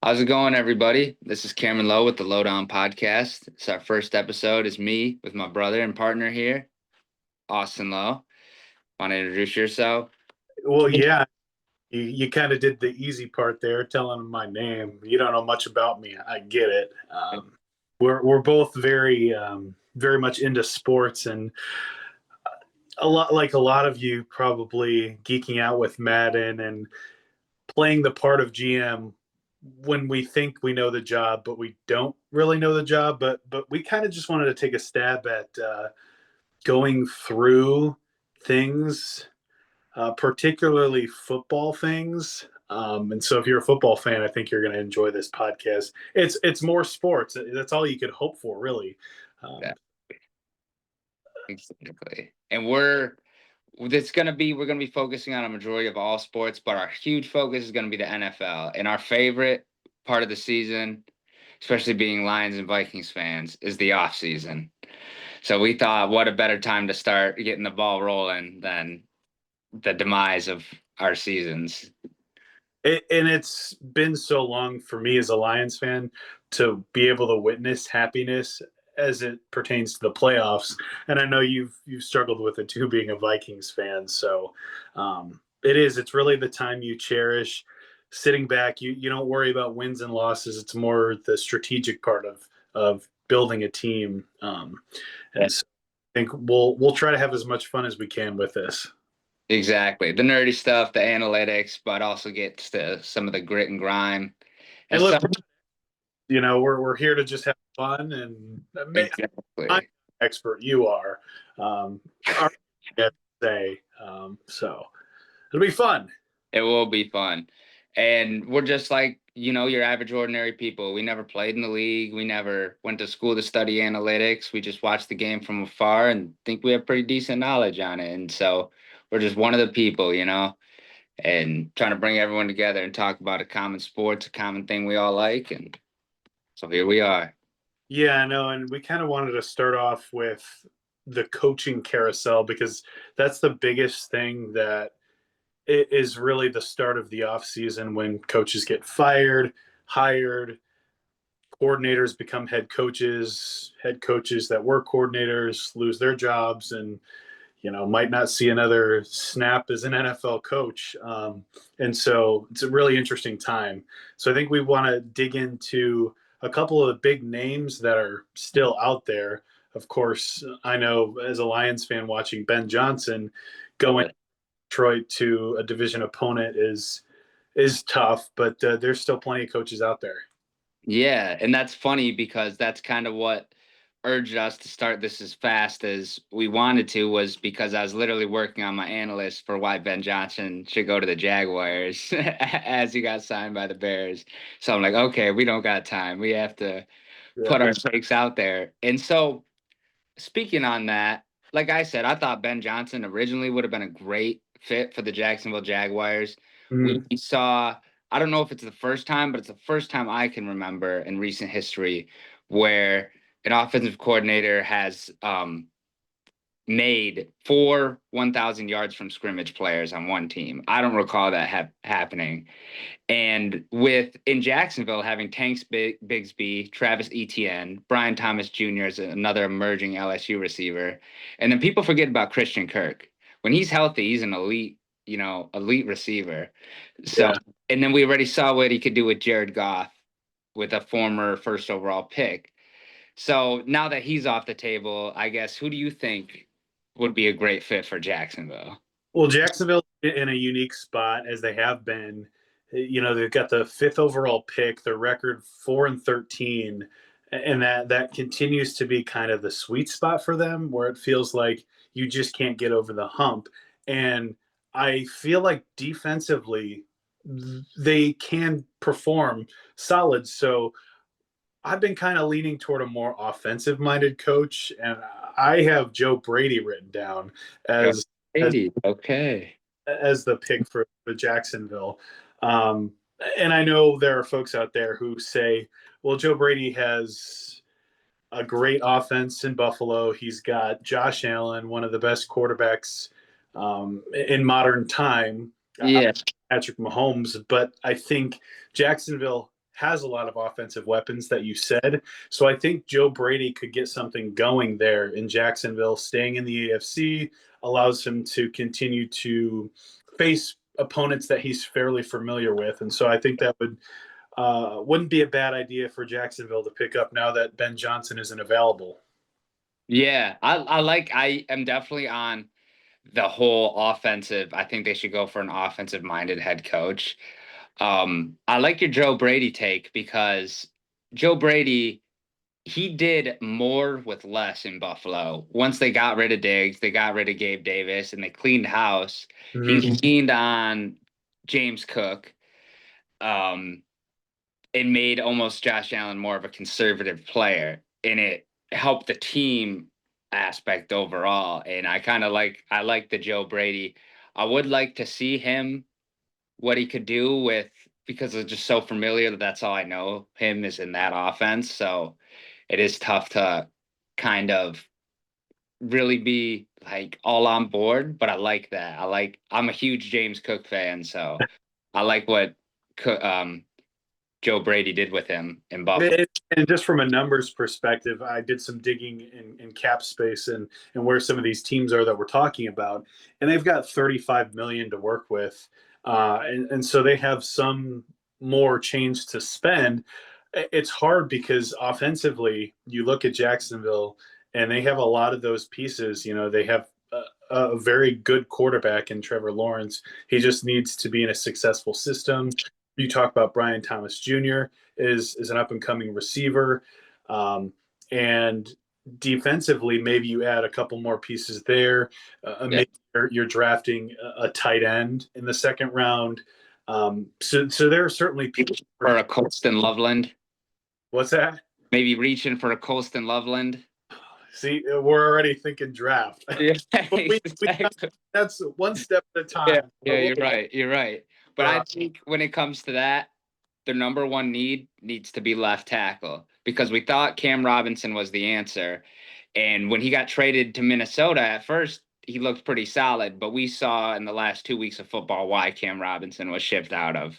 How's it going, everybody? This is Cameron Lowe with the Lowe Down podcast. It's our first episode. It's me with my brother and partner here, Austin Lowe. Want to introduce yourself? Well, yeah, you kind of did the easy part there, telling them my name. You don't know much about me. I get it. We're both very much into sports, and a lot of you probably geeking out with Madden and playing the part of GM when we think we know the job, but we don't really know the job. But we kind of just wanted to take a stab at going through things, particularly football things. And so, if you're a football fan, I think you're going to enjoy this podcast. It's more sports. That's all you could hope for, really. Yeah, exactly. And we're gonna be focusing on a majority of all sports, but our huge focus is gonna be the NFL. And our favorite part of the season, especially being Lions and Vikings fans, is the off season. So we thought, what a better time to start getting the ball rolling than the demise of our seasons. And it's been so long for me as a Lions fan to be able to witness happiness as it pertains to the playoffs. And I know you've struggled with it too, being a Vikings fan. So it's really the time you cherish. Sitting back, you don't worry about wins and losses. It's more the strategic part of building a team. And so I think we'll try to have as much fun as we can with this. Exactly. The nerdy stuff, the analytics, but also gets to some of the grit and grime. And And look, some we're here to just have fun, and I'm exactly. expert. You are, our say. So it'll be fun. It will be fun. And we're just like, your average ordinary people. We never played in the league. We never went to school to study analytics. We just watched the game from afar and think we have pretty decent knowledge on it. And so we're just one of the people, and trying to bring everyone together and talk about a common sport, a common thing we all like. And so here we are. Yeah, I know. And we kind of wanted to start off with the coaching carousel because that's the biggest thing that it is really the start of the off season when coaches get fired, hired, coordinators become head coaches that were coordinators lose their jobs, and might not see another snap as an NFL coach. And so it's a really interesting time. So I think we want to dig into a couple of the big names that are still out there. Of course, I know as a Lions fan watching Ben Johnson going Detroit to a division opponent is tough, but there's still plenty of coaches out there. Yeah, and that's funny because that's kind of what urged us to start this as fast as we wanted to, was because I was literally working on my analyst for why Ben Johnson should go to the Jaguars as he got signed by the Bears. So I'm like, okay, we don't got time. We have to Yeah. put our takes out there. And so speaking on that, like I said, I thought Ben Johnson originally would have been a great fit for the Jacksonville Jaguars. Mm. We saw, I don't know if it's the first time, but it's the first time I can remember in recent history where an offensive coordinator has made 4 1,000 yards from scrimmage players on one team. I don't recall that happening. And with in Jacksonville having Tanks Bigsby, Travis Etienne, Brian Thomas Jr. as another emerging LSU receiver, and then people forget about Christian Kirk. When he's healthy, he's an elite receiver. So, Yeah. and then we already saw what he could do with Jared Goff, with a former first overall pick. So now that he's off the table, I guess who do you think would be a great fit for Jacksonville? Well, Jacksonville in a unique spot as they have been. They've got the fifth overall pick, their record 4-13, and that continues to be kind of the sweet spot for them, where it feels like you just can't get over the hump. And I feel like defensively they can perform solid. So I've been kind of leaning toward a more offensive minded coach, and I have Joe Brady written down Joe as as Brady. Okay. as the pick for Jacksonville. Um, and I know there are folks out there who say, well, Joe Brady has a great offense in Buffalo. He's got Josh Allen, one of the best quarterbacks in modern time. Yeah. Patrick Mahomes, but I think Jacksonville has a lot of offensive weapons that you said. So I think Joe Brady could get something going there in Jacksonville. Staying in the AFC allows him to continue to face opponents that he's fairly familiar with, and so I think that wouldn't be a bad idea for Jacksonville to pick up now that Ben Johnson isn't available. Yeah, I am definitely on the whole offensive. I think they should go for an offensive minded head coach. I like your Joe Brady take because Joe Brady, he did more with less in Buffalo. Once they got rid of Diggs, they got rid of Gabe Davis, and they cleaned house. He leaned on James Cook, um, and made almost Josh Allen more of a conservative player, and it helped the team aspect overall. And I like the Joe Brady. I would like to see him what he could do with because it's just so familiar that that's all I know him is in that offense. So it is tough to kind of really be like all on board, but I like that. I'm a huge James Cook fan, so I like what Joe Brady did with him in Buffalo. And just from a numbers perspective, I did some digging in cap space and where some of these teams are that we're talking about, and they've got 35 million to work with, and so they have some more change to spend. It's hard because offensively, you look at Jacksonville, and they have a lot of those pieces. You know, they have a very good quarterback in Trevor Lawrence. He just needs to be in a successful system. You talk about Brian Thomas Jr. is an up and coming receiver, and defensively, maybe you add a couple more pieces there. Yeah. Maybe you're drafting a tight end in the second round. So there are certainly people. For a Colston Loveland. What's that? Maybe reaching for a Colston Loveland. See, we're already thinking draft. Yeah, But exactly. that's one step at a Yeah, time. yeah, you're right. You're right. But Uh, I think when it comes to that, their number one need needs to be left tackle because we thought Cam Robinson was the answer. And when he got traded to Minnesota at first, he looked pretty solid, but we saw in the last 2 weeks of football why Cam Robinson was shipped out of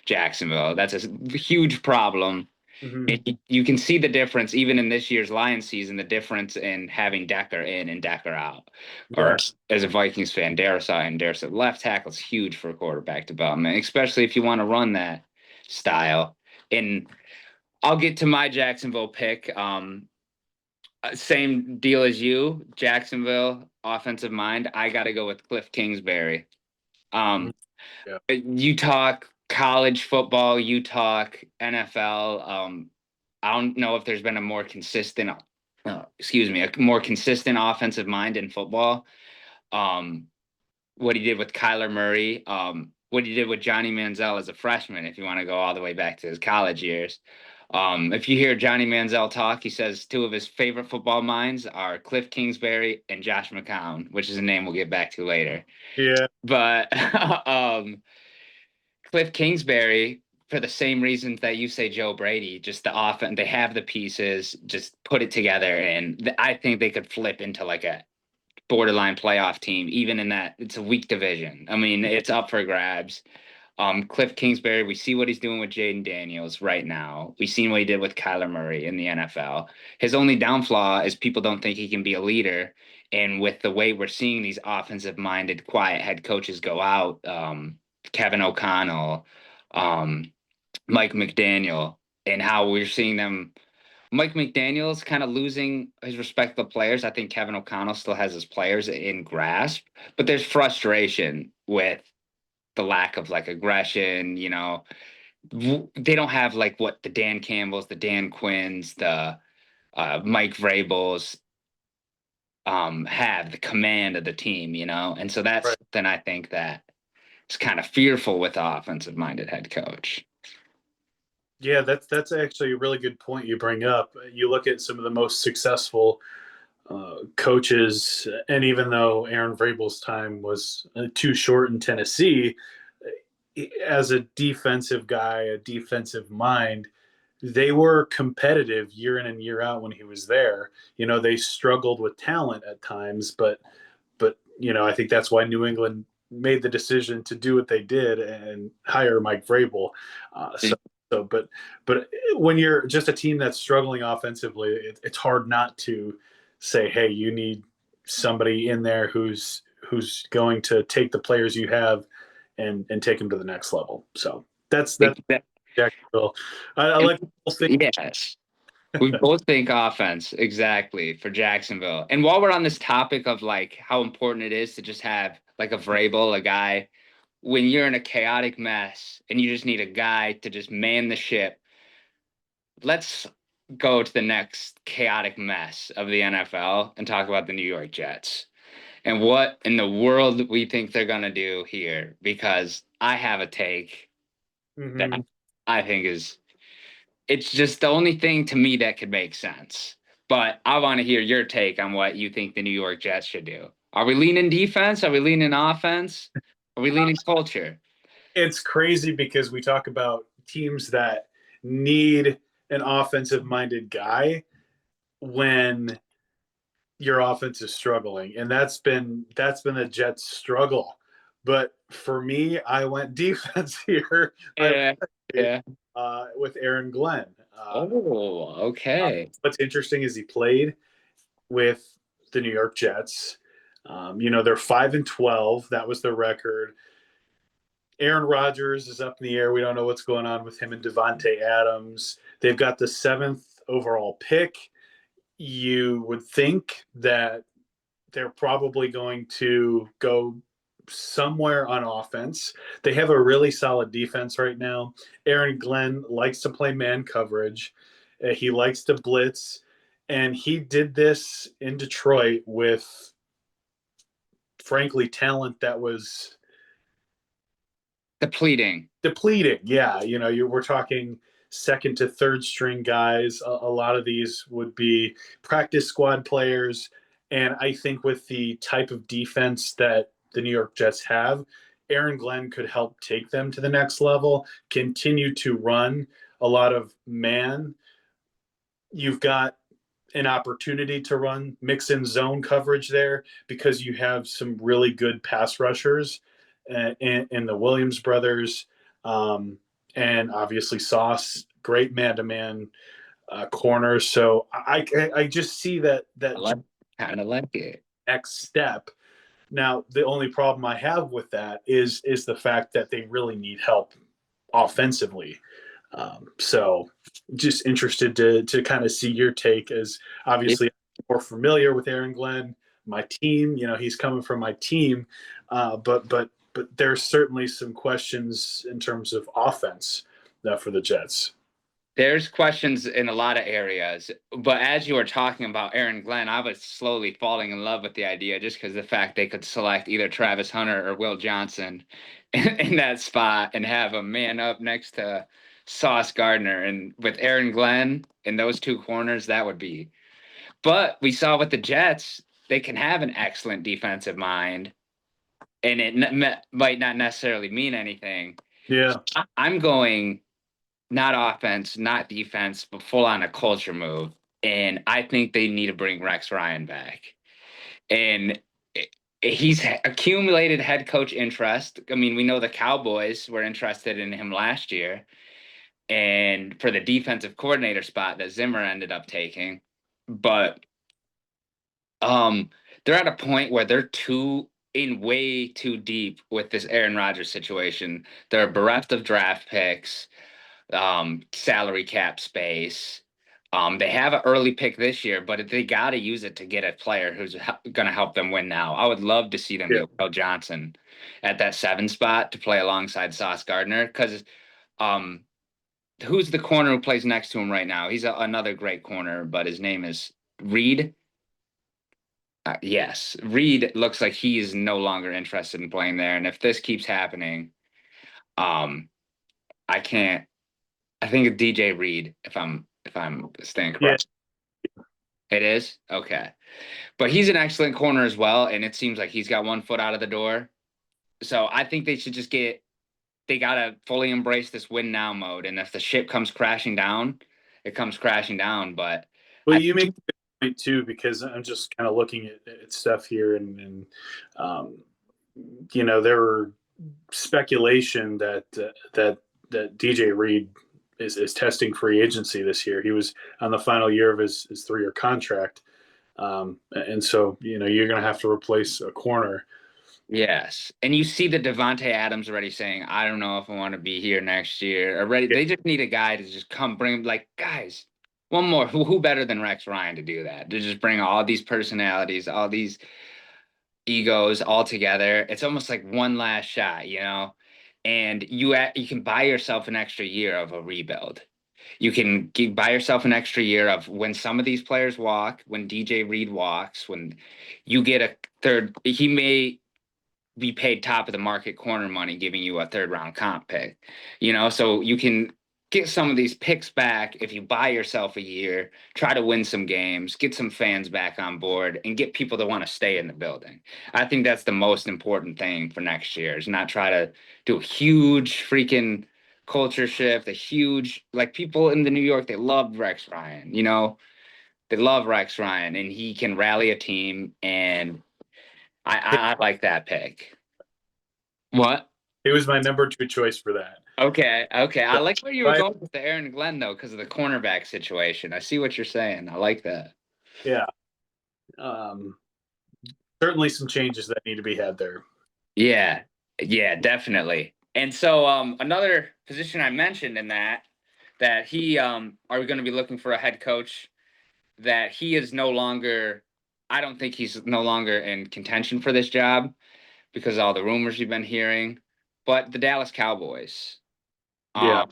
Jacksonville. That's a huge problem. mhm. You can see the difference even in this year's Lions season, the difference in having Decker in and Decker out. Yeah. Or as a Vikings fan, Darrisaw and Darrisaw. Left tackle is huge for quarterback development, especially if you want to run that style. And I'll get to my Jacksonville pick. Same deal as you, Jacksonville offensive mind. I got to go with Cliff Kingsbury. Mhm. Um, Yeah. you talk college football, you talk NFL. I don't know if there's been a more consistent, a more consistent offensive mind in football. Um, what he did with Kyler Murray, what he did with Johnny Manziel as a freshman, if you want to go all the way back to his college years. If you hear Johnny Manziel talk, he says two of his favorite football minds are Cliff Kingsbury and Josh McCown, which is a name we'll get back to later. Yeah. But Cliff Kingsbury, for the same reasons that you say Joe Brady, just the offense, they have the pieces, just put it together, and I think they could flip into like a borderline playoff team, even in that it's a weak division. I mean, it's up for grabs. Cliff Kingsbury, we see what he's doing with Jaden Daniels right now. We've seen what he did with Kyler Murray in the NFL. His only downfall is people don't think he can be a leader. And with the way we're seeing these offensive minded, quiet head coaches go out, Kevin O'Connell, um, Mike McDaniel, and how we're seeing them. Mike McDaniel's kind of losing his respect to players. I think Kevin O'Connell still has his players in grasp, but there's frustration with the lack of like aggression. They don't have like what the Dan Campbells, the Dan Quinns, the Mike Vrabels have the command of the team, and so that's Right. then I think that it's kind of fearful with the offensive minded head coach. Yeah, that's actually a really good point you bring up. You look at some of the most successful coaches, and even though Aaron Vrabel's time was too short in Tennessee, as a defensive guy, a defensive mind, they were competitive year in and year out when he was there. You know, they struggled with talent at times, but I think that's why New England made the decision to do what they did and hire Mike Vrabel. So So, but when you're just a team that's struggling offensively, it's hard not to say, hey, you need somebody in there who's going to take the players you have and take them to the next level. So that's Exa- Jacksonville. I and- like the whole thing. Yes. We both think offense, exactly, for Jacksonville. And while we're on this topic of like how important it is to just have like a Vrabel, a guy, when you're in a chaotic mess and you just need a guy to just man the ship, let's go to the next chaotic mess of the NFL and talk about the New York Jets and what in the world we think they're going to do here, because I have a take that Mm-hmm. I think is it's just the only thing to me that could make sense. But I want to hear your take on what you think the New York Jets should do. Are we leaning defense? Are we leaning offense? Are we leaning culture? It's crazy because we talk about teams that need an offensive minded guy when your offense is struggling, and that's been the Jets' struggle. But for me, I went defense here. I Yeah. Yeah. with Aaron Glenn. Oh, okay. What's interesting is he played with the New York Jets. They're 5-12. That was their record. Aaron Rodgers is up in the air. We don't know what's going on with him and Devontae Adams. They've got the seventh overall pick. You would think that they're probably going to go somewhere on offense. They have a really solid defense right now. Aaron Glenn likes to play man coverage. He likes to blitz, and he did this in Detroit with, frankly, talent that was Depleting. depleting. Yeah, we're talking second to third string guys. A lot of these would be practice squad players, and I think with the type of defense that the New York Jets have, Aaron Glenn could help take them to the next level. Continue to run a lot of man. You've got an opportunity to run mix in zone coverage there because you have some really good pass rushers in the Williams brothers, and obviously Sauce, great man to man corners. So I just see I that like kind of like it. next step. Now the only problem I have with that is the fact that they really need help offensively. So just interested to kind of see your take, as It, obviously I'm more familiar with Aaron Glenn, my team. He's coming from my team, but there's certainly some questions in terms of offense for the Jets. there's questions in a lot of areas, but as you were talking about Aaron Glenn, I was slowly falling in love with the idea just because the fact they could select either Travis Hunter or Will Johnson in that spot and have a man up next to Sauce Gardner. And with Aaron Glenn in those two corners, that would be. But we saw with the Jets, they can have an excellent defensive mind, and might not necessarily mean anything. Yeah, I'm going not offense, not defense, but full on a culture move. And I think they need to bring Rex Ryan back. And he's accumulated head coach interest. I mean, we know the Cowboys were interested in him last year, and for the defensive coordinator spot that Zimmer ended up taking. But um, they're at a point where they're way too deep with this Aaron Rodgers situation. They're bereft of draft picks, salary cap space. They have an early pick this year, but they got to use it to get a player who's going to help them win now. I would love to see them yeah, get Will Johnson at that 7 spot to play alongside Sauce Gardner, because um, who's the corner who plays next to him right now? He's another great corner, but his name is Reed. Yes, Reed looks like he's no longer interested in playing there, and if this keeps happening, um, I can't. I think it's DJ Reed, if I'm staying yeah. correct. It is? Okay. But he's an excellent corner as well, and it seems like he's got one foot out of the door. So I think they should just they gotta fully embrace this win now mode. And if the ship comes crashing down, it comes crashing down. But Well, I you make think a good point too, because I'm just kind of looking at stuff here, and um, there were speculation that DJ Reed is testing free agency this year. He was on the final year of his 3-year contract, and so you're going to have to replace a corner. Yes. And you see the Devontae Adams already saying, I don't know if I want to be here next year. Already, Yeah, they just need a guy to just come bring, like, guys, one more. Who better than Rex Ryan to do that? To just bring all these personalities, all these egos all together. It's almost like one last shot, And you can buy yourself an extra year of a rebuild. You can buy yourself an extra year of when some of these players walk, when DJ Reed walks, when you get a third, he may be paid top of the market corner money, giving you a third round comp pick, so you can get some of these picks back if you buy yourself a year, try to win some games, get some fans back on board, and get people to want to stay in the building. I think that's the most important thing for next year, is not try to do a huge freaking culture shift, a huge, like, people in the New York, they love Rex Ryan, they love Rex Ryan, and he can rally a team, and I like that pick. What? he was my number 2 choice for that. Okay, okay. I So, like where you were but going with the Aaron Glenn though, because of the cornerback situation. I see what you're saying. I like that. yeah, um, certainly some changes that need to be had there. Yeah, yeah, definitely. And so another position I mentioned in that he are we going to be looking for a head coach, that he is no longer, I don't think he's no longer in contention for this job because of all the rumors you've been hearing. But the Dallas Cowboys. Yeah, Um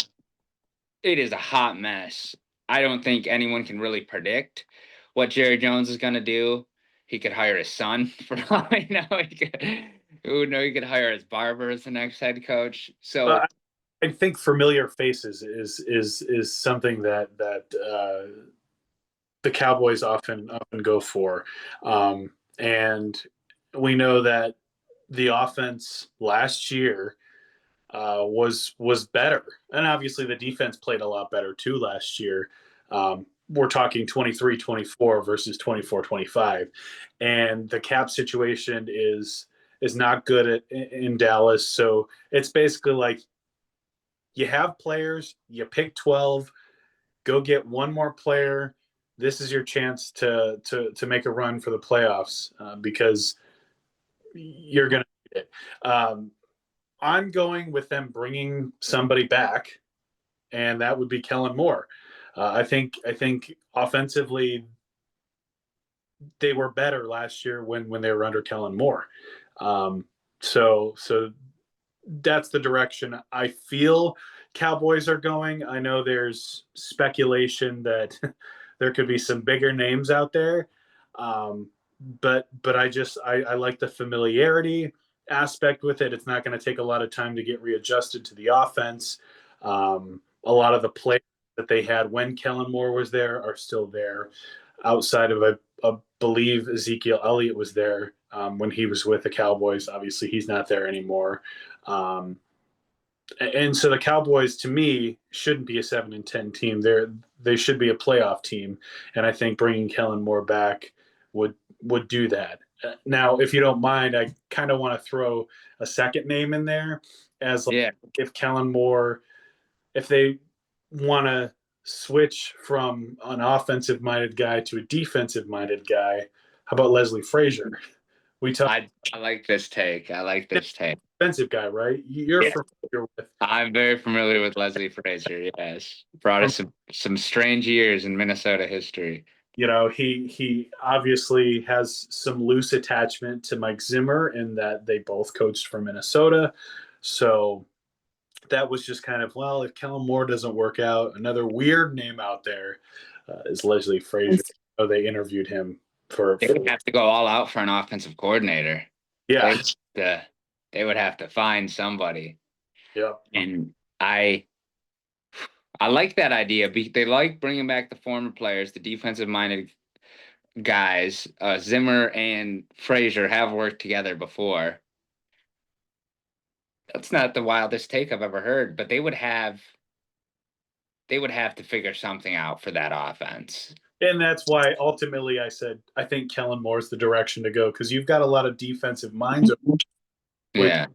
it is a hot mess. I don't think anyone can really predict what Jerry Jones is going to do. He could hire his son for all I know. He could hire his barber as the next head coach. So uh, I think familiar faces is something that the Cowboys often go for, and we know that the offense last year was better, and obviously the defense played a lot better too last year. We're talking 23-24 versus 24-25, and the cap situation is not good in Dallas. So it's basically like you have players, you pick 12, go get one more player. This is your chance to make a run for the playoffs, because you're going to need it. I'm going with them bringing somebody back, and that would be Kellen Moore. I think offensively they were better last year when they were under Kellen Moore. So that's the direction I feel Cowboys are going. I know there's speculation that there could be some bigger names out there, um, but I like the familiarity aspect with it. It's not going to take a lot of time to get readjusted to the offense. A lot of the players that they had when Kellen Moore was there are still there. Outside of I believe Ezekiel Elliott was there when he was with the Cowboys. Obviously, he's not there anymore. Um, and so the Cowboys, to me, shouldn't be a 7-10 team. They should be a playoff team, and I think bringing Kellen Moore back would would do that. Now, if you don't mind, I kind of want to throw a second name in there as, like, yeah, if Kellen Moore, if they want to switch from an offensive minded guy to a defensive minded guy, how about Leslie Frazier? We talk I like this take. I like this take. defensive guy, right? You're Yeah, familiar with I'm very familiar with Leslie Frazier. Yes, brought from us some strange years in Minnesota history. he obviously has some loose attachment to Mike Zimmer in that they both coached for Minnesota. So that was just kind of, well, if Kellen Moore doesn't work out, another weird name out there is Leslie Frazier. Oh, they interviewed him They for would have to go all out for an offensive coordinator. They yeah, would they would have to find somebody. yeah. And I like that idea. They like bringing back the former players, the defensive minded guys. Zimmer and Frazier have worked together before. That's not the wildest take I've ever heard, but they would have to figure something out for that offense. And that's why ultimately I said I think Kellen Moore's the direction to go, because you've got a lot of defensive minds with Yeah.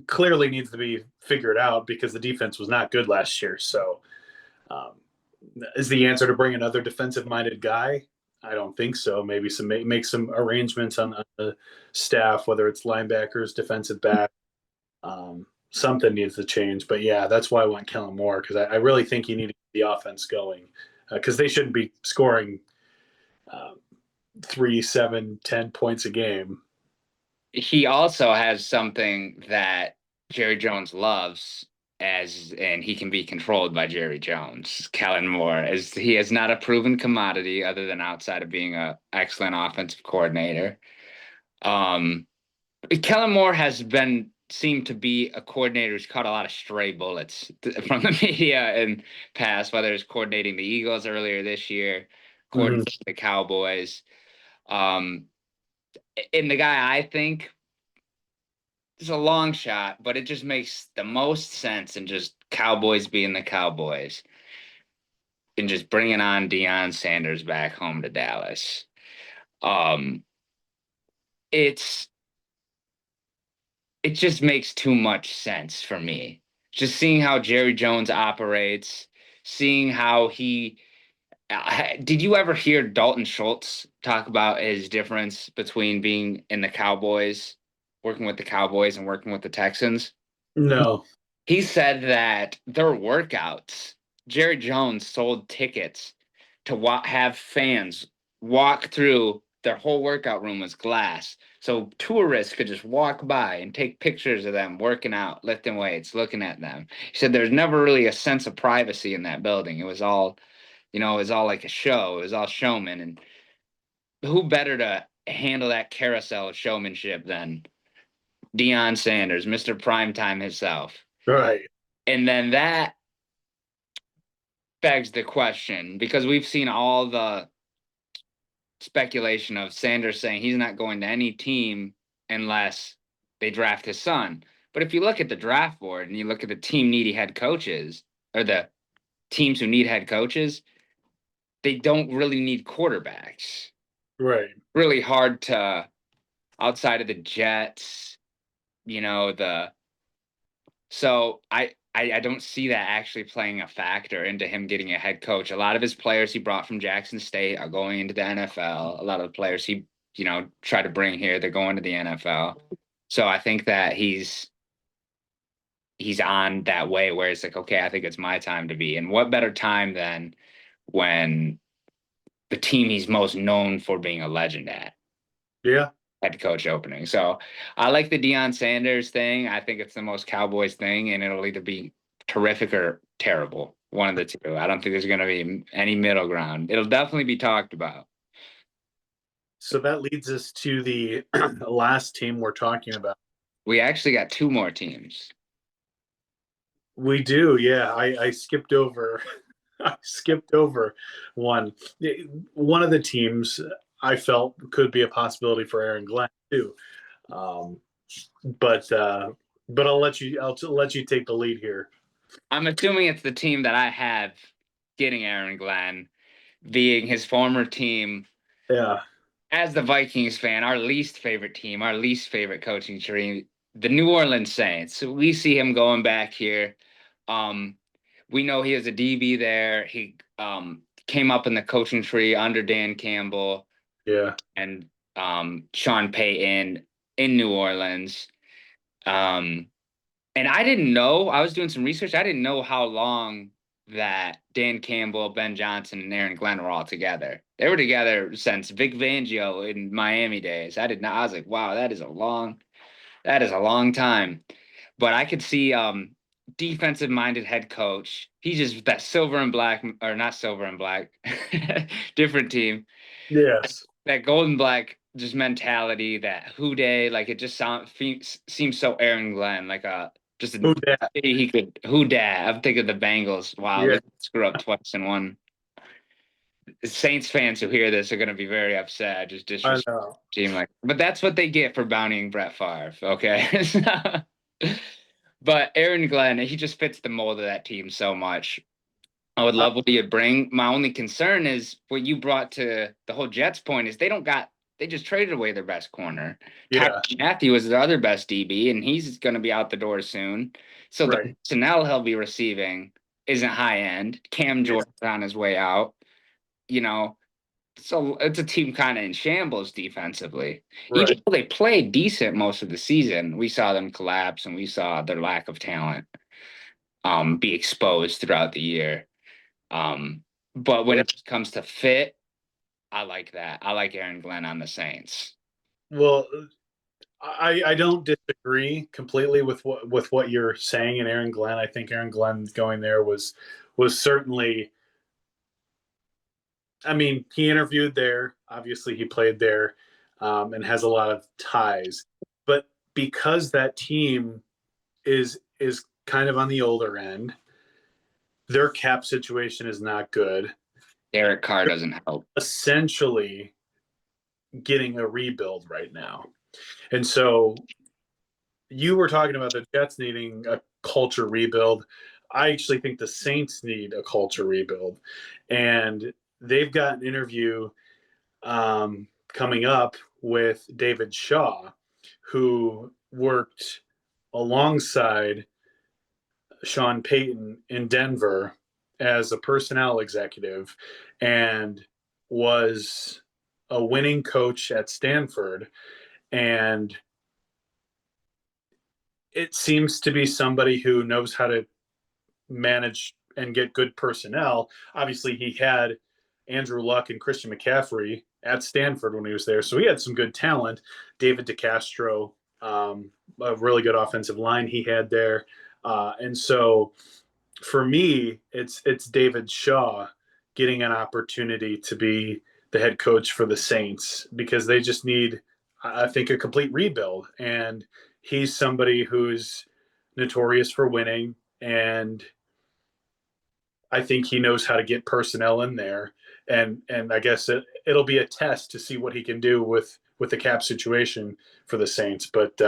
clearly needs to be figured out because the defense was not good last year. So, um, is the answer to bring another defensive-minded guy? I don't think so. Maybe make some arrangements on the staff, whether it's linebackers, defensive back. Something needs to change. But yeah, that's why I want Kellen Moore because I really think he needed the offense going because they shouldn't be scoring uh, 3, 7, 10 points a game. He also has something that Jerry Jones loves, and he can be controlled by Jerry Jones. Kellen Moore, as he is not a proven commodity other than outside of being a excellent offensive coordinator. Um, Kellen Moore has been seemed to be a coordinator who's caught a lot of stray bullets from the media and past, whether it's coordinating the Eagles earlier this year, Mm-hmm. coordinating the Cowboys. Um, and the guy I think is a long shot, but it just makes the most sense in just Cowboys being the Cowboys and just bringing on Deion Sanders back home to Dallas. Um, it's it just makes too much sense for me. Just seeing how Jerry Jones operates, seeing how he did you ever hear Dalton Schultz talk about his difference between being in the Cowboys, working with the Cowboys and working with the Texans? No. He said that their workouts, Jerry Jones sold tickets to have fans walk through their whole workout room was glass. So tourists could just walk by and take pictures of them working out, lifting weights, looking at them. He said there's never really a sense of privacy in that building. It was all, it was all like a show. It was all showman. And who better to handle that carousel of showmanship than Deion Sanders, Mr. Primetime himself? Right. And then that begs the question because we've seen all the speculation of Sanders saying he's not going to any team unless they draft his son. But if you look at the draft board and you look at the team needy head coaches or the teams who need head coaches, they don't really need quarterbacks. Right. Really hard to outside of the Jets, the so I don't see that actually playing a factor into him getting a head coach. A lot of his players he brought from Jackson State are going into the NFL. A lot of the players he, tried to bring here, they're going to the NFL. So I think that he's on that way where it's like, okay, I think it's my time to be. And what better time than when the team he's most known for being a legend at? Yeah. Head coach opening. So I like the Deion Sanders thing. I think it's the most Cowboys thing, and it'll either be terrific or terrible. One of the two. I don't think there's going to be any middle ground. It'll definitely be talked about. So that leads us to the last team we're talking about. We actually got two more teams. We do, yeah. I skipped over. I skipped over one. One of the teams I felt could be a possibility for Aaron Glenn too. Um, but I'll let you take the lead here. I'm assuming it's the team that I have getting Aaron Glenn, being his former team. Yeah. As the Vikings fan, our least favorite team, our least favorite coaching tree, the New Orleans Saints. So we see him going back here. We know he is a DB there. He came up in the coaching tree under Dan Campbell Yeah. and Sean Payton in New Orleans. And I didn't know, I was doing some research. I didn't know how long that Dan Campbell, Ben Johnson, and Aaron Glenn were all together. They were together since Vic Fangio in Miami days. I did not. I was like, wow, that is a long time. But I could see defensive minded head coach. He's just that silver and black, or not silver and black, different team. Yes. That gold and black just mentality, that who day, like it just seems so Aaron Glenn, like just Who a dat? he could who dat. I'm thinking of the Bengals. Wow, Yeah. they screw up twice in one. Saints fans who hear this are going to be very upset. I just I disrespect know. the team, like, but that's what they get for bountying Brett Favre. Okay, but Aaron Glenn, he just fits the mold of that team so much. I would love what you bring. My only concern is what you brought to the whole Jets point is they don't got they just traded away their best corner. Yeah, Tyrann Mathieu is their other best DB, and he's going to be out the door soon. So the right. personnel he'll be receiving isn't high end. Cam Yeah, Jordan's on his way out. You know, so it's a team kind of in shambles defensively. right. Even though they played decent most of the season, we saw them collapse and we saw their lack of talent be exposed throughout the year. Um, but when Yeah. it comes to fit, I like that. I like Aaron Glenn on the Saints. Well, I don't disagree completely with what you're saying and Aaron Glenn. I think Aaron Glenn going there was certainly. I mean, he interviewed there. Obviously, he played there, and has a lot of ties. But because that team is kind of on the older end, their cap situation is not good. Derek Carr doesn't help. Essentially, getting a rebuild right now, and so you were talking about the Jets needing a culture rebuild. I actually think the Saints need a culture rebuild, and they've got an interview coming up with David Shaw, who worked alongside Sean Payton in Denver as a personnel executive and was a winning coach at Stanford. And it seems to be somebody who knows how to manage and get good personnel. Obviously, he had Andrew Luck and Christian McCaffrey at Stanford when he was there, so he had some good talent. David DeCastro, a really good offensive line he had there, and so for me, it's David Shaw getting an opportunity to be the head coach for the Saints because they just need, I think, a complete rebuild, and he's somebody who's notorious for winning and I think he knows how to get personnel in there, and I guess it'll be a test to see what he can do with the cap situation for the Saints. But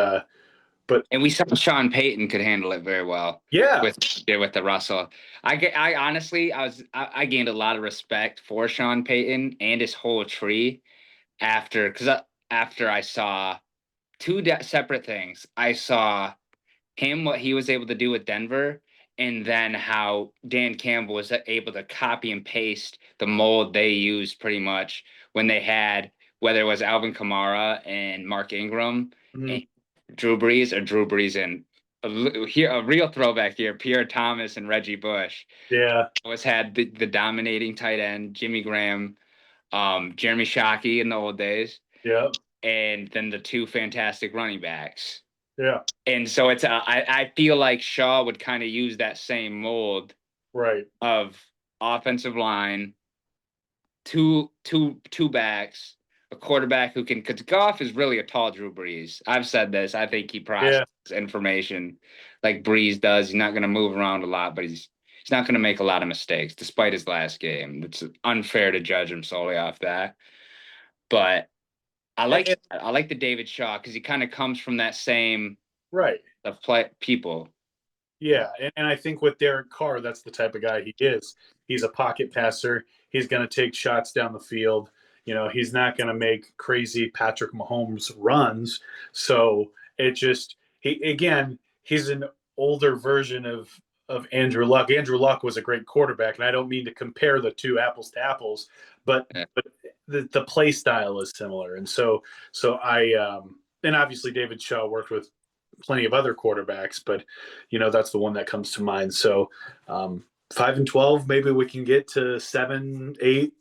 And we saw Sean Payton could handle it very well yeah, with the Russell. I honestly I gained a lot of respect for Sean Payton and his whole tree after I saw two separate things. I saw him what he was able to do with Denver, and then how Dan Campbell was able to copy and paste the mold they used pretty much when they had whether it was Alvin Kamara and Mark Ingram mhm, and Drew Brees and a real throwback here, Pierre Thomas and Reggie Bush. yeah, Always had the dominating tight end, Jimmy Graham, Jeremy Shockey in the old days, yeah, and then the two fantastic running backs. yeah, And so I feel like Shaw would kind of use that same mold right, of offensive line, two backs, a quarterback who can, because Goff is really a tall Drew Brees. I've said this. I think he processes yeah. information like Brees does. He's not going to move around a lot, but he's not going to make a lot of mistakes despite his last game. It's unfair to judge him solely off that. But And, I like the David Shaw because he kind of comes from that same right, of play people. yeah, and I think with Derek Carr, that's the type of guy he is. He's a pocket passer. He's going to take shots down the field. You know, he's not going to make crazy Patrick Mahomes runs. So it just he again, he's an older version of Andrew Luck. Andrew Luck was a great quarterback, and I don't mean to compare the two apples to apples, but the play style is similar. And so I and obviously David Shaw worked with plenty of other quarterbacks, but that's the one that comes to mind. So 5-12, maybe we can get to 7, 8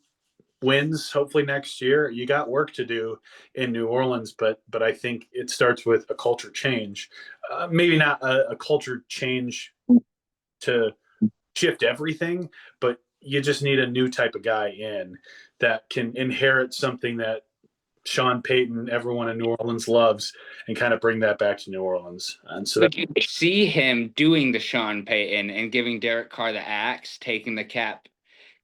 wins hopefully next year. You got work to do in New Orleans, but I think it starts with a culture change. Maybe not a culture change to shift everything, but you just need a new type of guy in that can inherit something that Sean Payton, everyone in New Orleans loves, and kind of bring that back to New Orleans. And so that, Could you see him doing the Sean Payton and giving Derek Carr the axe, taking the cap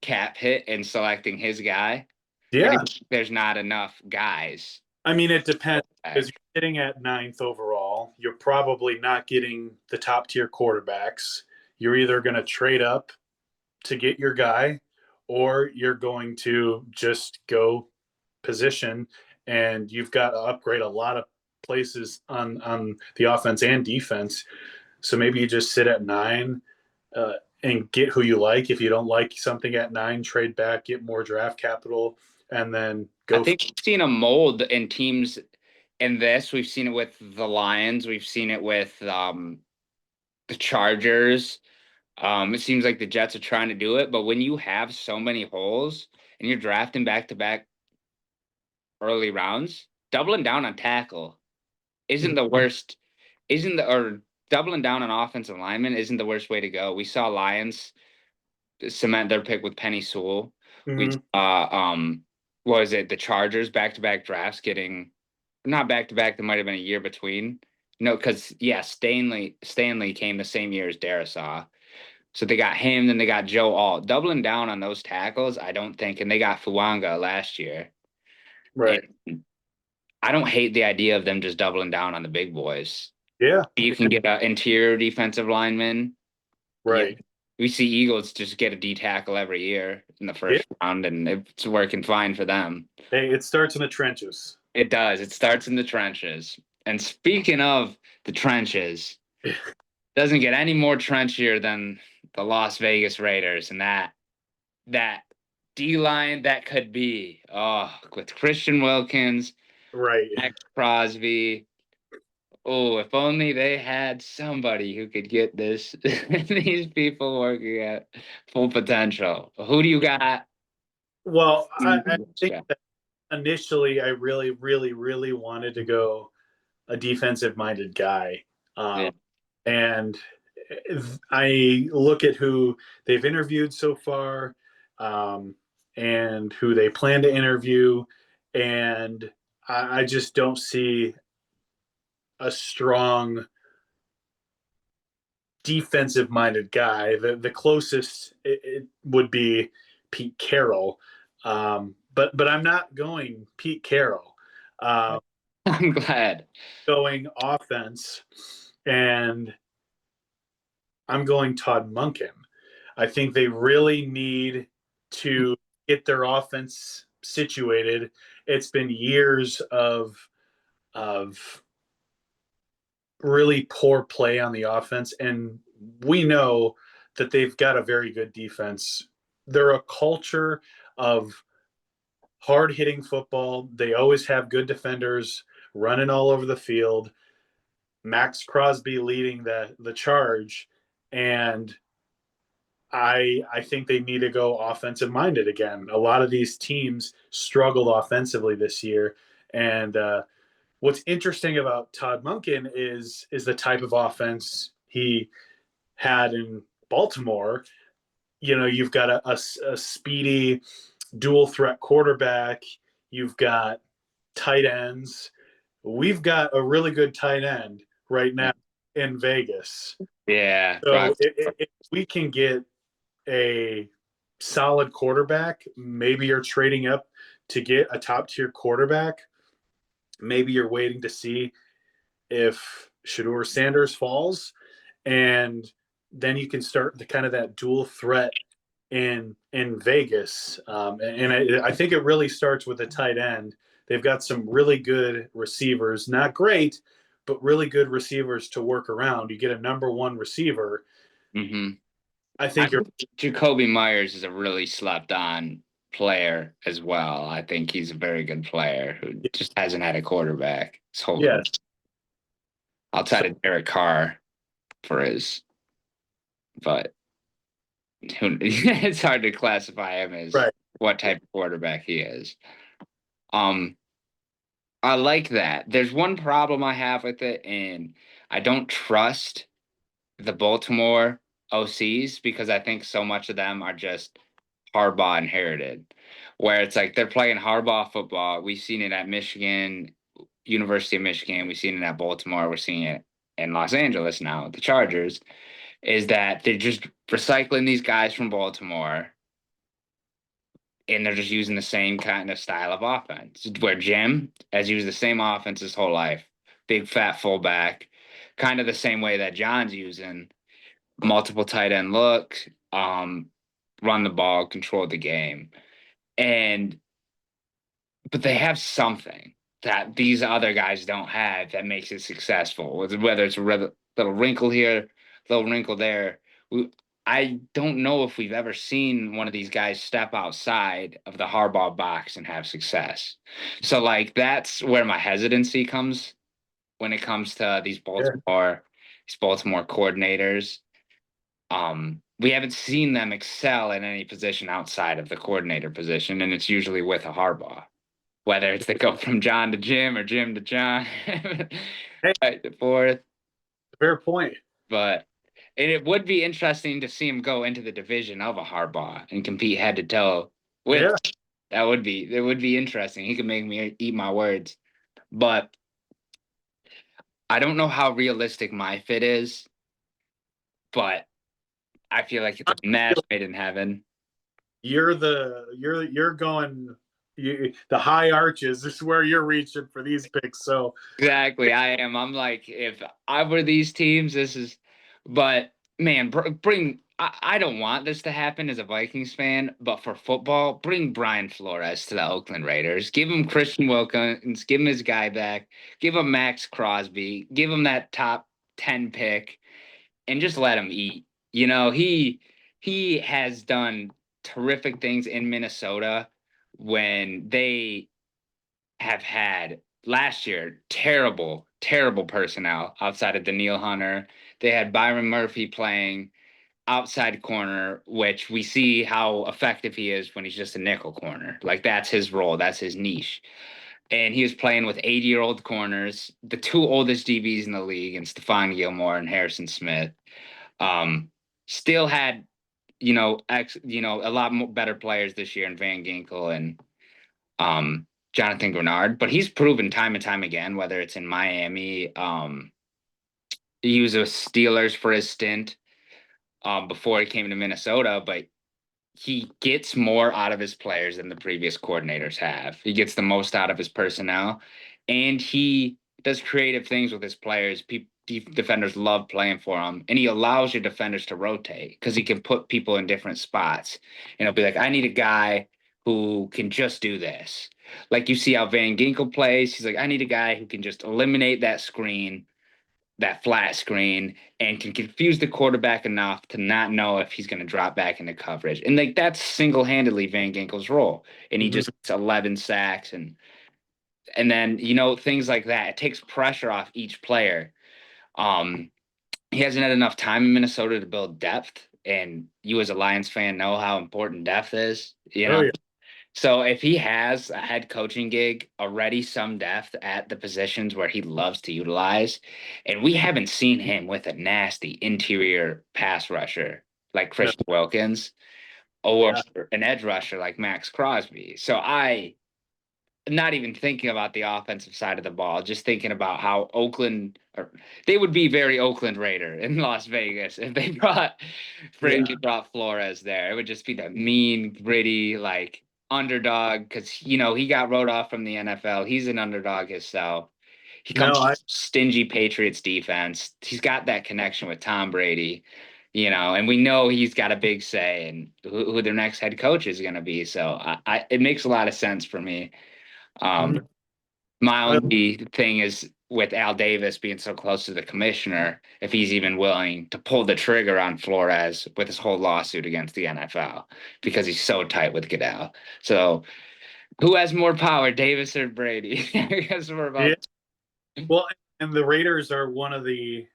hit and selecting his guy? Or do yeah, you think there's not enough guys? I mean, it depends because Back? you're sitting at ninth overall. You're probably not getting the top tier quarterbacks. You're either going to trade up to get your guy, or you're going to just go position and you've got to upgrade a lot of places on the offense and defense. So maybe you just sit at 9 uh, and get who you like. If you don't like something at 9, trade back, get more draft capital, and then I go. think we've seen a mold in teams in this. We've seen it with the Lions. We've seen it with the Chargers. It seems like the Jets are trying to do it, but when you have so many holes and you're drafting back to back early rounds, doubling down on tackle isn't the worst, isn't the or doubling down on offensive lineman isn't the worst way to go. We saw Lions cement their pick with Penny Sewell. We Mhm. saw what was it, the Chargers back to back drafts getting not back to back, there might have been a year between. No, because yeah, Stanley came the same year as Darisaw. So they got him, then they got Joe Alt. Doubling down on those tackles, I don't think, and they got Fuanga last year. And Right. I don't hate the idea of them just doubling down on the big boys. Yeah. You can get an interior defensive lineman. Yeah. Right. We see Eagles just get a D tackle every year in the Yeah. first round, and it's working fine for them. Hey, it starts in the trenches. It does. It starts in the trenches. And speaking of the trenches, doesn't get any more trenchier than the Las Vegas Raiders and that D line that could be. Oh, with Christian Wilkins, Right. Max Crosby. Oh, if only they had somebody who could get this these people working at full potential. Who do you got? Well, I think Yeah. that initially I really, really, really wanted to go a defensive minded guy. Yeah. And I look at who they've interviewed so far, um, and who they plan to interview, and I just don't see a strong defensive minded guy. The closest it would be Pete Carroll, but I'm not going Pete Carroll. Uh, I'm glad. Going offense, and I'm going Todd Monken. I think they really need to get their offense situated. It's been years of really poor play on the offense, and we know that they've got a very good defense. They're a culture of hard hitting football. They always have good defenders running all over the field. Max Crosby leading the charge, and I think they need to go offensive minded again. A lot of these teams struggled offensively this year, and what's interesting about Todd Monken is the type of offense he had in Baltimore. You know, you've got a speedy dual threat quarterback. You've got tight ends. We've got a really good tight end right now in Vegas. Yeah, So Brock. if we can get a solid quarterback, maybe you're trading up to get a top tier quarterback. Maybe you're waiting to see if Shedeur Sanders falls, and then you can start the kind of that dual threat in Vegas. And I think it really starts with the tight end. They've got some really good receivers, not great, but really good receivers to work around. You get a number one receiver. Hmm. I I think you're think Jacoby Myers is a really slept on player as well. I think he's a very good player who just hasn't had a quarterback his whole career yes. outside So, of Derek Carr for his, but it's hard to classify him as right. what type of quarterback he is. Um, I like that. There's one problem I have with it, and I don't trust the Baltimore OCs because I think so much of them are just Harbaugh inherited, where it's like they're playing Harbaugh football. We've seen it at Michigan, University of Michigan. We've seen it at Baltimore. We're seeing it in Los Angeles now, the Chargers, is that they're just recycling these guys from Baltimore and they're just using the same kind of style of offense. Where Jim has used the same offense his whole life, big fat fullback, kind of the same way that John's using multiple tight end look, run the ball, control the game, and but they have something. that these other guys don't have that makes it successful. Whether it's a little wrinkle here, little wrinkle there. I don't know if we've ever seen one of these guys step outside of the hardball box and have success. So like that's where my hesitancy comes when it comes to Yeah. these Baltimore coordinators. We haven't seen them excel in any position outside of the coordinator position, and it's usually with a Harbaugh, whether it's they go from John to Jim or Jim to John, Hey, back and forth. fair point. But and it would be interesting to see him go into the division of a Harbaugh and compete head to toe with. Yeah. It would be interesting. He could make me eat my words, but I don't know how realistic my fit is. But I feel like it's a match made in heaven. You're going the high arches. This is where you're reaching for these picks. So Exactly, I am. I'm like, if I were these teams, this is. But man, bring. I don't want this to happen as a Vikings fan, but for football, bring Brian Flores to the Oakland Raiders. Give him Christian Wilkins. Give him his guy back. Give him Max Crosby. Give him that top 10 pick, and just let him eat. He has done terrific things in Minnesota when they have had last year terrible, terrible personnel outside of Daniil Hunter. They had Byron Murphy playing outside corner, which we see how effective he is when he's just a nickel corner. Like that's his role, that's his niche. And he was playing with 80-year-old corners, the two oldest DBs in the league, and Stephon Gilmore and Harrison Smith. Um, Still had, a lot more better players this year in Van Ginkel and Jonathan Grenard, but he's proven time and time again, whether it's in Miami, he was a Steelers for his stint before he came to Minnesota, but he gets more out of his players than the previous coordinators have. He gets the most out of his personnel, and he does creative things with his players. Defenders love playing for him, and he allows your defenders to rotate because he can put people in different spots. And he'll be like, I need a guy who can just do this. Like you see how Van Ginkel plays. He's like, I need a guy who can just eliminate that screen, that flat screen, and can confuse the quarterback enough to not know if he's going to drop back into coverage. And like that's single-handedly Van Ginkel's role. And he mhm. just gets 11 sacks and then things like that. It takes pressure off each player. Um he hasn't had enough time in Minnesota to build depth, and you as a Lions fan know how important depth is. Oh yeah. So if he has a head coaching gig, already some depth at the positions where he loves to utilize, and we haven't seen him with a nasty interior pass rusher like No. Christian Wilkins or Yeah. an edge rusher like Max Crosby. So I not even thinking about the offensive side of the ball, just thinking about how they would be very Oakland Raider in Las Vegas if they Yeah. brought Flores there. It would just be the mean, gritty, like underdog because he got wrote off from the NFL. He's an underdog himself. He comes No, from I stingy Patriots defense. He's got that connection with Tom Brady, and we know he's got a big say in who their next head coach is going to be. So it makes a lot of sense for me. Um, mhm. my I only thing is with Al Davis being so close to the commissioner, if he's even willing to pull the trigger on Flores with his whole lawsuit against the NFL because he's so tight with Goodell. So who has more power, Davis or Brady? Because we're yeah. about. Well, and the Raiders are one of the,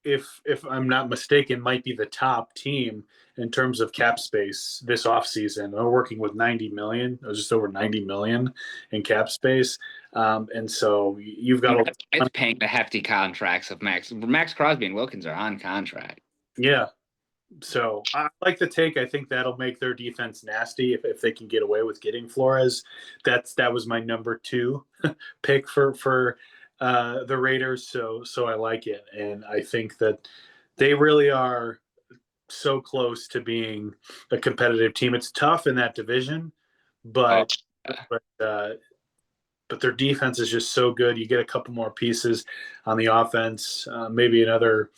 if I'm not mistaken, might be the top team in terms of cap space this offseason. They're working with 90 million, or just over 90 million in cap space. And so you've got a It's paying the hefty contracts of Max Crosby and Wilkins are on contract. yeah. So I like the take. I think that'll make their defense nasty if they can get away with getting Flores. That was my number two pick for the Raiders. So I like it, and I think that they really are so close to being a competitive team. It's tough in that division, Oh, but but uh, but their defense is just so good. You get a couple more pieces on the offense, maybe another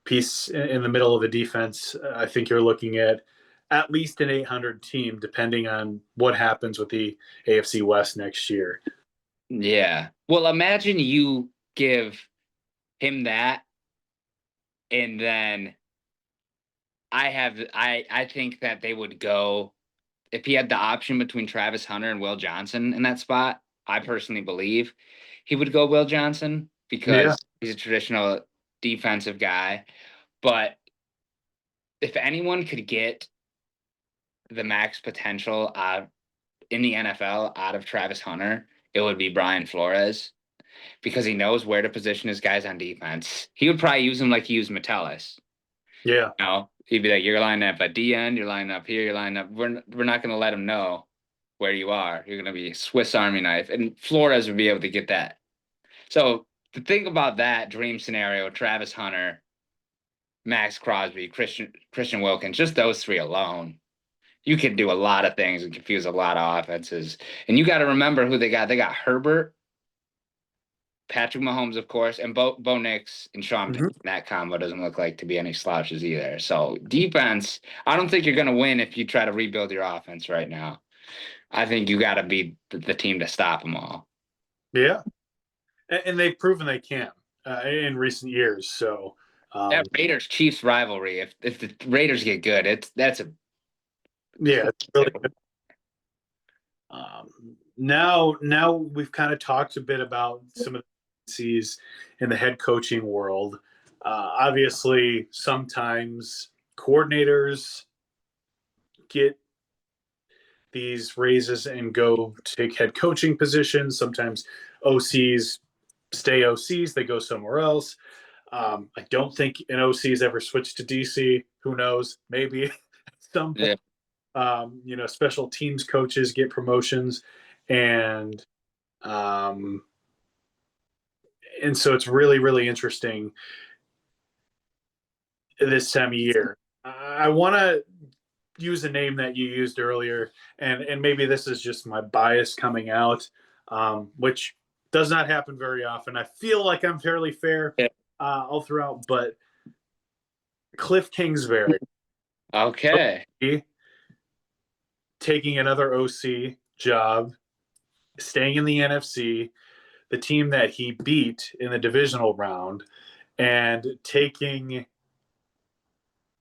piece in the middle of the defense. I think you're looking at least an 800 team, depending on what happens with the AFC West next year. Yeah. Well, imagine you give him that, and then I think that they would go if he had the option between Travis Hunter and Will Johnson in that spot. I personally believe he would go Will Johnson Yeah, because he's a traditional defensive guy. But if anyone could get the max potential out in the NFL out of Travis Hunter, it would be Brian Flores because he knows where to position his guys on defense. He would probably use him like he used Metellus. yeah, He'd be like, "You're lining up at D end, you're lining up here, you're lining up." We're not going to let him know where you are. You're going to be Swiss Army knife, and Flores would be able to get that. So to think about that dream scenario, Travis Hunter, Max Crosby, Christian Wilkins, just those three alone, you could do a lot of things and confuse a lot of offenses. And you got to remember who they got. They got Herbert, Patrick Mahomes, of course, and Bo Nix and Sean hmm Payton. That combo doesn't look like to be any slouches either. So defense, I don't think you're going to win if you try to rebuild your offense right now. I think you got to be the team to stop them all. yeah, and they've proven they can in recent years. So, That um, Raiders Chiefs rivalry, if the Raiders get good, that's a yeah, it's really good. Now we've kind of talked a bit about some of the tendencies in the head coaching world. Obviously, sometimes coordinators get these raises and go take head coaching positions. Sometimes OCs stay OCs, they go somewhere else. I don't think an OC's ever switched to DC. Who knows? Maybe at some point. yeah. Special teams coaches get promotions, and um, and so it's really really interesting this time of year. I want to use a name that you used earlier, and maybe this is just my bias coming out, which does not happen very often. I feel like I'm fairly fair all throughout, but Cliff Kingsbury Okay. taking another OC job, staying in the NFC, the team that he beat in the divisional round, and taking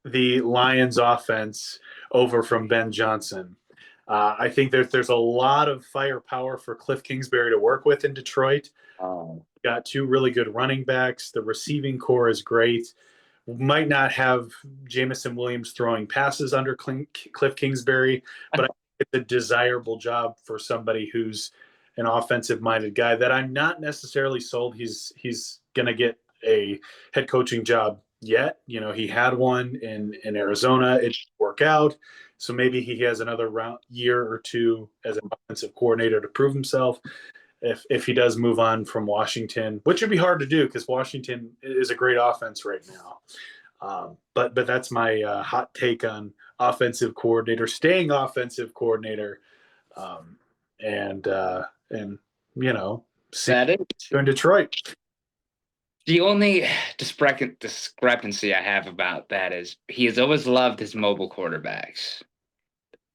the Lions offense over from Ben Johnson. I think there's a lot of firepower for Cliff Kingsbury to work with in Detroit. Um, Got two really good running backs. The receiving core is great. Might not have Jamison Williams throwing passes under Cliff Kingsbury, but I think it's a desirable job for somebody who's an offensive minded guy that I'm not necessarily sold he's going to get a head coaching job yet. He had one in Arizona. It didn't work out. So maybe he has another year or two as an offensive coordinator to prove himself if he does move on from Washington, which would be hard to do because Washington is a great offense right now. But that's my hot take on offensive coordinator, staying offensive coordinator, and see that is in Detroit. the only discrepancy I have about that is he has always loved his mobile quarterbacks.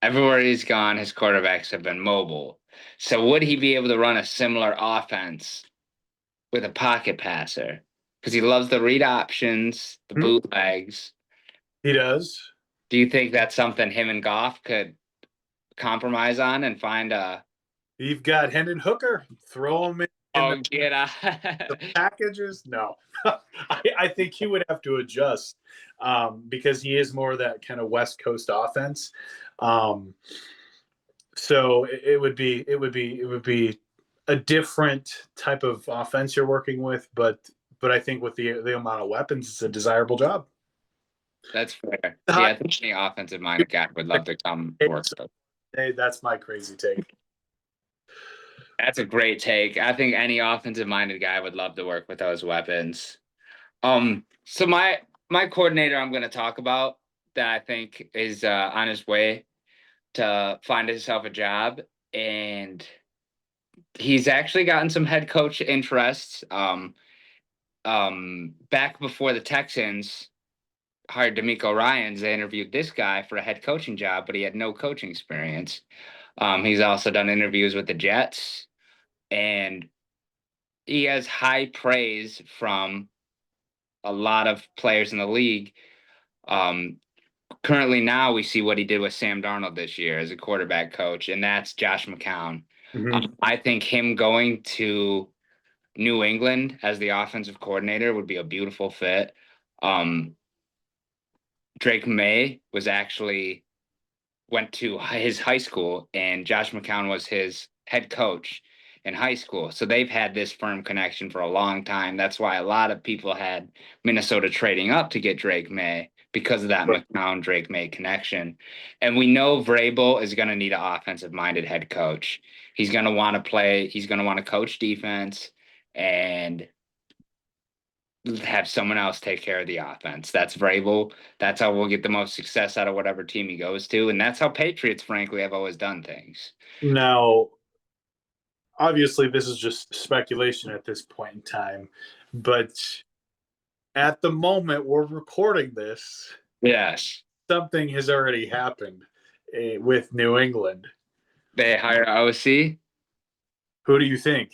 Everywhere he's gone, his quarterbacks have been mobile. So would he be able to run a similar offense with a pocket passer? Because he loves the read options, the Hmm? bootlegs. He does. Do you think that's something him and Goff could compromise on and find a You've got Hendon Hooker. Throw him in oh get the packages. No, I think he would have to adjust because he is more of that kind of West Coast offense. Um, so it would be a different type of offense you're working with, but I think with the amount of weapons, it's a desirable job. That's fair. The Yeah, hot I think any offensive minded guy would love to come work. hey, that's my crazy take. That's a great take. I think any offensive minded guy would love to work with those weapons. So my coordinator I'm going to talk about that I think is on his way to find himself a job, and he's actually gotten some head coach interests. Back before the Texans hired D'Amico Ryans, they interviewed this guy for a head coaching job, but he had no coaching experience. He's also done interviews with the Jets and he has high praise from a lot of players in the league. Um, Currently now we see what he did with Sam Darnold this year as a quarterback coach, and that's Josh McCown. Mhm. I think him going to New England as the offensive coordinator would be a beautiful fit. Um, Drake May was actually went to his high school, and Josh McCown was his head coach in high school. So they've had this firm connection for a long time. That's why a lot of people had Minnesota trading up to get Drake May because of that McCown Drake May connection. And we know Vrabel is going to need an offensive minded head coach. He's going to want to play, he's going to want to coach defense and have someone else take care of the offense. That's Vrabel. That's how we'll get the most success out of whatever team he goes to. And that's how Patriots, frankly, have always done things. Now, obviously, this is just speculation at this point in time, but at the moment we're recording this, Yes. something has already happened with New England. They hire OC, Who do you think?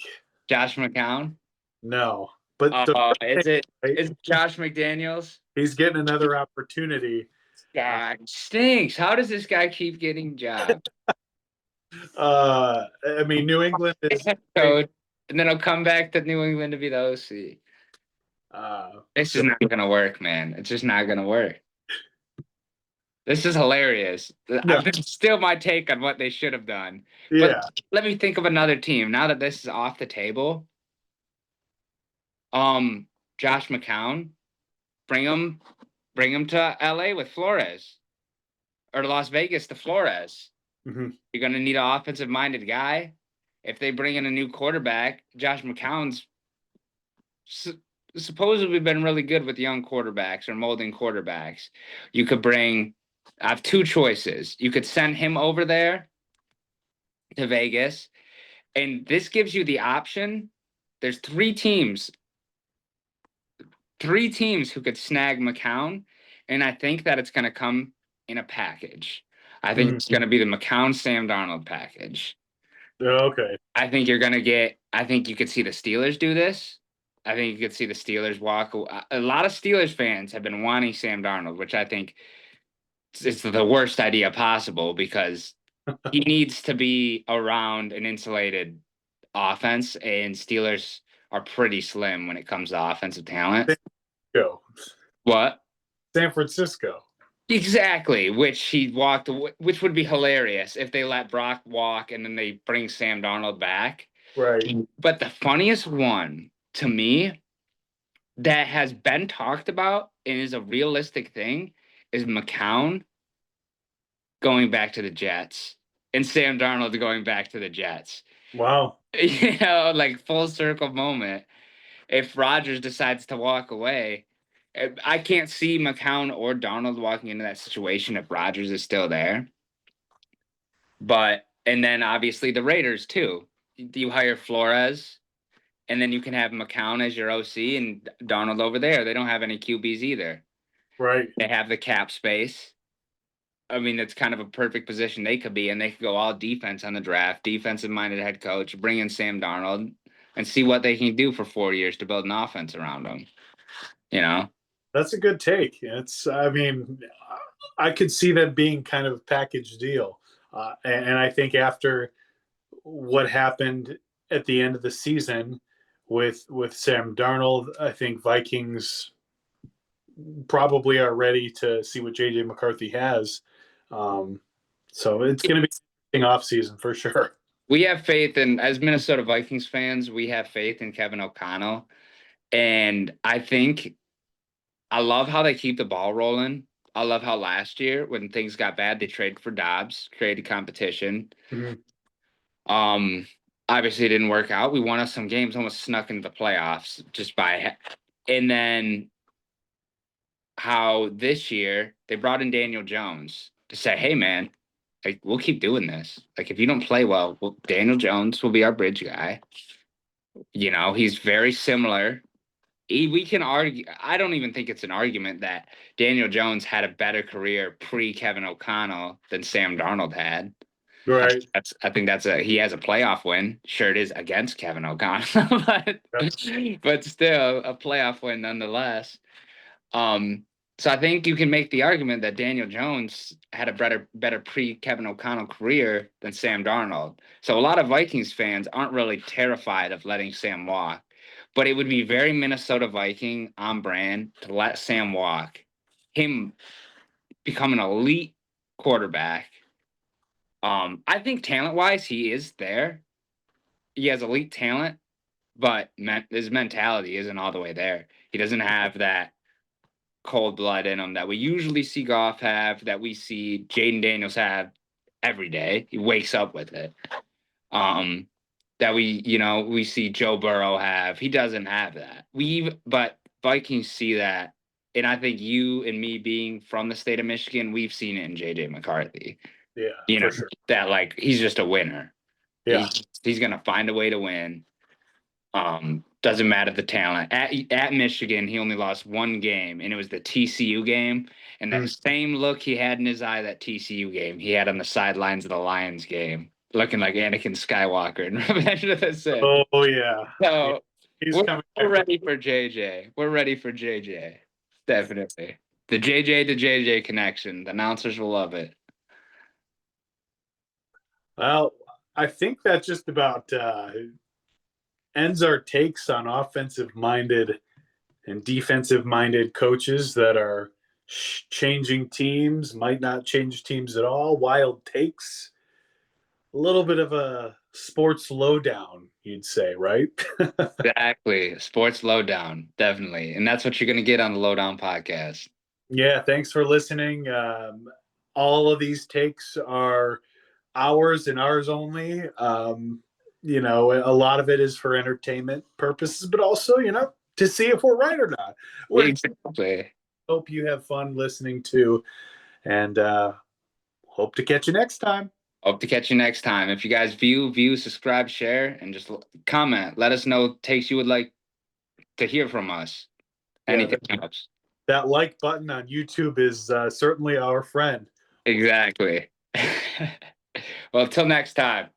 Josh McCown. No, but the Is it right, is it Josh McDaniels? he's getting another opportunity. God, stinks. How does this guy keep getting jobs? I mean, New England is. Coach, and then he'll come back to New England to be the OC. This So is not gonna work, man. It's just not gonna work. This is hilarious. no, I've still my take on what they should have done. But yeah, let me think of another team. Now that this is off the table, um, Josh McCown, bring him, bring him to LA with Flores or Las Vegas to Flores. mhm, You're gonna need an offensive minded guy. If they bring in a new quarterback, Josh McCown's supposedly been really good with young quarterbacks or molding quarterbacks. You could bring. I have two choices. You could send him over there to Vegas, and this gives you the option. There's three teams who could snag McCown, and I think that it's going to come in a package. I think mhm. it's going to be the McCown Sam Darnold package. Okay, I think you're going to get. I think you could see the Steelers do this. I think you could see the Steelers walk. A lot of Steelers fans have been wanting Sam Darnold, which I think it's the worst idea possible because he needs to be around an insulated offense, and Steelers are pretty slim when it comes to offensive talent. go What? San Francisco. Exactly, which he walked, which would be hilarious if they let Brock walk and then they bring Sam Darnold back. Right. But the funniest one to me that has been talked about and is a realistic thing is McCown going back to the Jets and Sam Darnold going back to the Jets. Wow. Like full circle moment. If Rodgers decides to walk away, I can't see McCown or Darnold walking into that situation if Rodgers is still there. But and then obviously the Raiders too. You hire Flores, and then you can have McCown as your OC and Darnold over there. They don't have any QBs either. Right. They have the cap space. I mean, it's kind of a perfect position they could be in. They could go all defense on the draft, defensive minded head coach, bring in Sam Darnold, and see what they can do for 4 years to build an offense around them. You know? That's a good take. It's. I mean, I could see that being kind of a package deal, and I think after what happened at the end of the season with Sam Darnold, I think Vikings probably are ready to see what JJ McCarthy has. Um, so it's going to be an off season for sure. We have faith in, as Minnesota Vikings fans, we have faith in Kevin O'Connell. And I think I love how they keep the ball rolling. I love how last year, when things got bad, they traded for Dobbs, created competition. Mhm. Um, Obviously it didn't work out. We won us some games, almost snuck into the playoffs just by, and then how this year they brought in Daniel Jones to say, "Hey, man, like we'll keep doing this. Like if you don't play well, Daniel Jones will be our bridge guy. He's very similar. We can argue. I don't even think it's an argument that Daniel Jones had a better career pre Kevin O'Connell than Sam Darnold had. Right. I think he has a playoff win. Sure, it is against Kevin O'Connell, but still a playoff win nonetheless. Um, so I think you can make the argument that Daniel Jones had a better pre Kevin O'Connell career than Sam Darnold. So a lot of Vikings fans aren't really terrified of letting Sam walk, but it would be very Minnesota Viking on brand to let Sam walk. Him become an elite quarterback. I think talent wise, he is there. He has elite talent, but his mentality isn't all the way there. He doesn't have that cold blood in him that we usually see Goff have, that we see Jaden Daniels have every day. He wakes up with it. Um, that we see Joe Burrow have. He doesn't have that. But Vikings see that, and I think you and me being from the state of Michigan, we've seen it in JJ McCarthy. Yeah, You know for sure. that like he's just a winner. Yeah. He's gonna find a way to win. Doesn't matter the talent. At Michigan, he only lost one game, and it was the TCU game. And that same look he had in his eye, that TCU game, he had on the sidelines of the Lions game, looking like Anakin Skywalker in Revenge of the Sith. Oh yeah. So He's coming. we're ready for JJ. We're ready for JJ. Definitely. The JJ to JJ connection. The announcers will love it. Well, I think that just about ends our takes on offensive minded and defensive minded coaches that are changing teams, might not change teams at all. Wild takes. A little bit of a sports lowdown, you'd say, right? Exactly. Sports lowdown. Definitely. And that's what you're going to get on the Lowdown podcast. Yeah, thanks for listening. All of these takes are ours and ours only. A lot of it is for entertainment purposes, but also, to see if we're right or not. Exactly. Hope you have fun listening to, and hope to catch you next time. Hope to catch you next time. If you guys view, subscribe, share, and just comment. Let us know takes you would like to hear from us. Anything else. That like button on YouTube is certainly our friend. Exactly. Well, till next time.